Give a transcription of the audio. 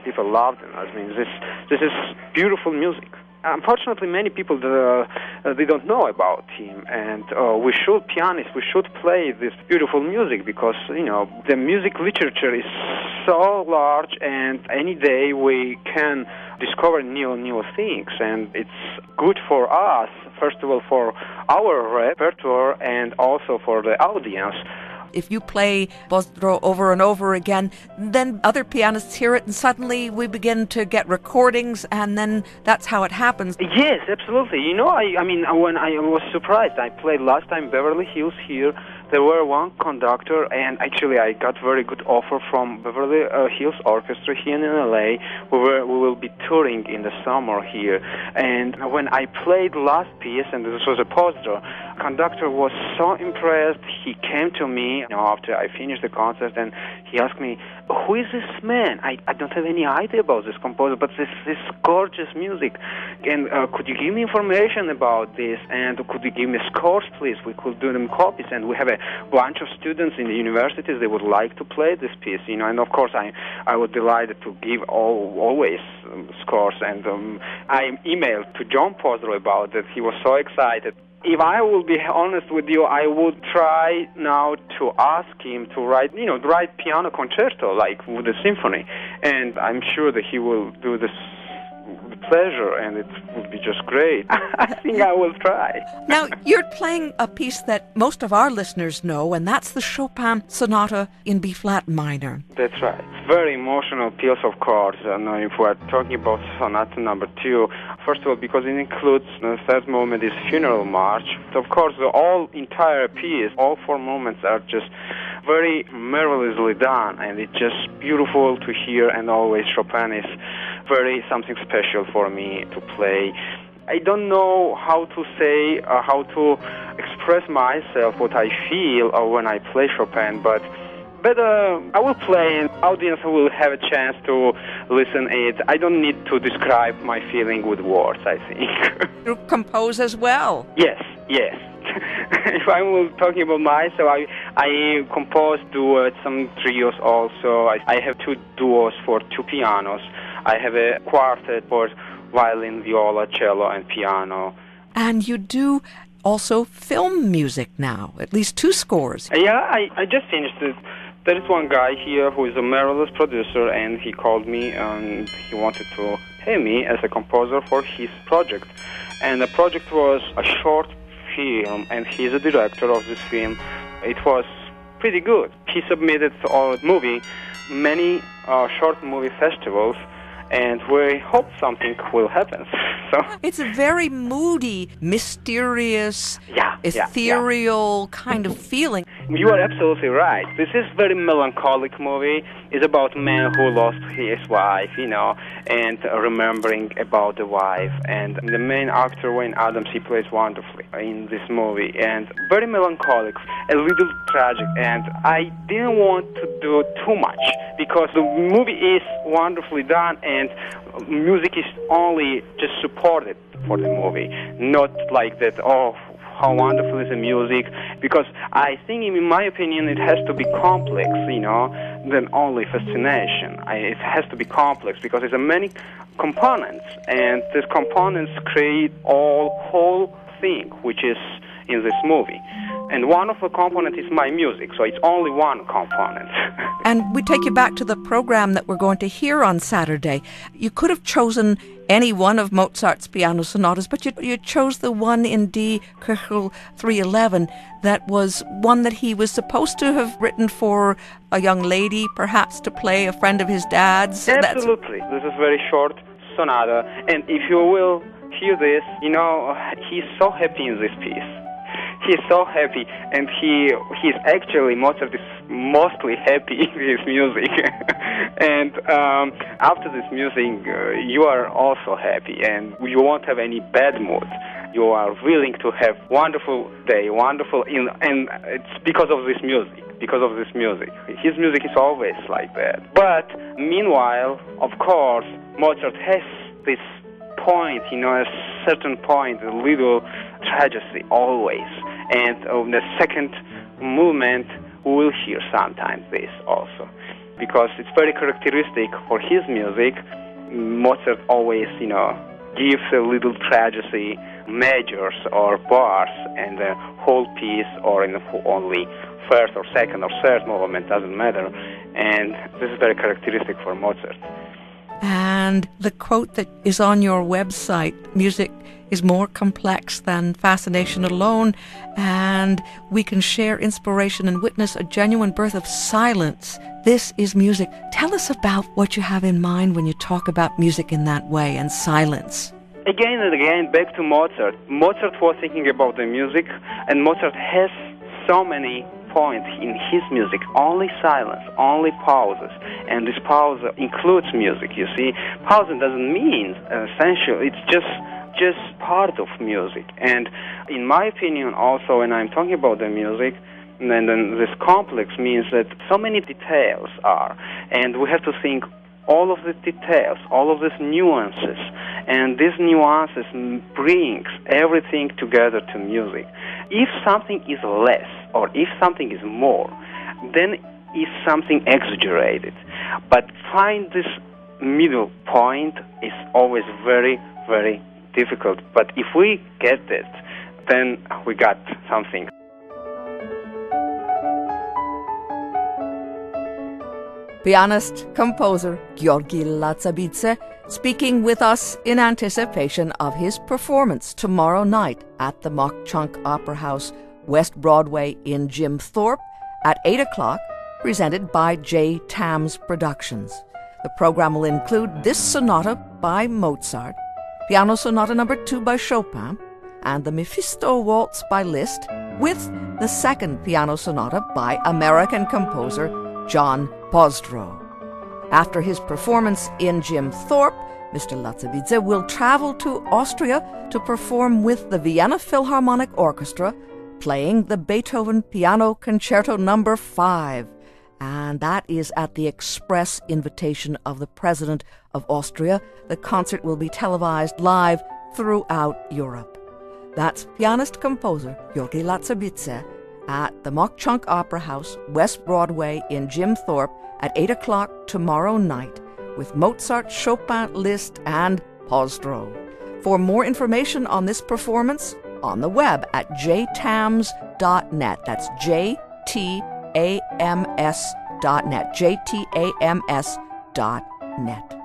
people loved it. I mean, this is beautiful music. Unfortunately, many people they don't know about him, and we should play this beautiful music because the music literature is so large, and any day we can discover new things, and it's good for us. First of all, for our repertoire, and also for the audience. If you play Pozdro over and over again, then other pianists hear it and suddenly we begin to get recordings, and then that's how it happens. Yes, absolutely. I mean, when I was surprised, I played last time Beverly Hills here. There were one conductor, and actually I got very good offer from Beverly Hills Orchestra here in LA. We will be touring in the summer here. And when I played last piece, and this was a Pozdro, conductor was so impressed. He came to me after I finished the concert, and he asked me, "Who is this man? I don't have any idea about this composer, but this gorgeous music. And could you give me information about this? And could you give me scores, please? We could do them copies." And we have a bunch of students in the universities. They would like to play this piece, And of course, I was delighted to give always scores. And I emailed to John Pozdro about it. He was so excited. If I will be honest with you, I would try now to ask him to write piano concerto like with the symphony, and I'm sure that he will do this with pleasure, and it would be just great. I think I will try. Now, you're playing a piece that most of our listeners know, and that's the Chopin Sonata in B-flat minor. That's right. Very emotional piece, of course. And if we're talking about Sonata number 2, first of all, because it includes the third movement is Funeral March. Of course, the entire piece, all 4 movements are just very marvelously done, and it's just beautiful to hear, and always Chopin is very something special for me to play. I don't know how to say, how to express myself, what I feel when I play Chopin, but I will play, and audience will have a chance to listen it. I don't need to describe my feeling with words, I think. You compose as well. Yes. If I'm talking about myself, I compose duets, some trios also. I have 2 duos for 2 pianos. I have a quartet for violin, viola, cello, and piano. And you do also film music now, at least 2 scores. Yeah, I just finished it. There is one guy here who is a marvelous producer, and he called me and he wanted to pay me as a composer for his project. And the project was a short film, and he's a director of this film. It was pretty good. He submitted our movie many short movie festivals, and we hope something will happen. So it's a very moody, mysterious, ethereal kind of feeling. You are absolutely right. This is a very melancholic movie. It's about a man who lost his wife, and remembering about the wife. And the main actor, Wayne Adams, he plays wonderfully in this movie. And very melancholic, a little tragic. And I didn't want to do too much because the movie is wonderfully done, and music is only just supported for the movie, not like that, how wonderful is the music, because I think, in my opinion, it has to be complex, than only fascination. It has to be complex because there's many components, and these components create whole thing, which is in this movie. And one of the components is my music, so it's only one component. And we take you back to the program that we're going to hear on Saturday. You could have chosen any one of Mozart's piano sonatas, but you chose the one in D, Köchel 311, that was one that he was supposed to have written for a young lady, perhaps to play a friend of his dad's. Absolutely. This is very short sonata, and if you will hear this, he's so happy in this piece. He's so happy, and he's actually, Mozart is mostly happy in his music. And after this music, you are also happy, and you won't have any bad mood. You are willing to have wonderful day, and it's because of this music. His music is always like that. But meanwhile, of course, Mozart has this point, a certain point, a little tragedy always. And on the second movement, we will hear sometimes this also. because it's very characteristic for his music. Mozart always, gives a little tragedy, measures or bars, and the whole piece, or in only first or second or third movement, doesn't matter. And this is very characteristic for Mozart. And the quote that is on your website, music is more complex than fascination alone, and we can share inspiration and witness a genuine birth of silence. This is music. Tell us about what you have in mind when you talk about music in that way and silence. Again and again, back to Mozart. Mozart was thinking about the music, and Mozart has so many points in his music, only silence, only pauses, and this pause includes music, you see. Pause doesn't mean essential, it's just part of music. And in my opinion also, when I'm talking about the music, and then this complex means that so many details are, and we have to think all of the details, all of these nuances, and these nuances brings everything together to music. If something is less, or if something is more, then is something exaggerated. But find this middle point is always very, very difficult. But if we get it, then we got something. Pianist, composer Giorgi Latsabidze speaking with us in anticipation of his performance tomorrow night at the Mauch Chunk Opera House, West Broadway in Jim Thorpe at 8 o'clock, presented by J. Tams Productions. The program will include this sonata by Mozart, Piano Sonata No. 2 by Chopin, and the Mephisto Waltz by Liszt, with the second piano sonata by American composer John Pozdro. After his performance in Jim Thorpe, Mr. Latsabidze will travel to Austria to perform with the Vienna Philharmonic Orchestra, playing the Beethoven Piano Concerto No. 5. And that is at the express invitation of the President of Austria. The concert will be televised live throughout Europe. That's pianist-composer Giorgi Latsabidze at the Mauch Chunk Opera House, West Broadway in Jim Thorpe at 8 o'clock tomorrow night with Mozart, Chopin, Liszt, and Pozdro. For more information on this performance, on the web at jtams.net. That's jtams.net. jtams.net.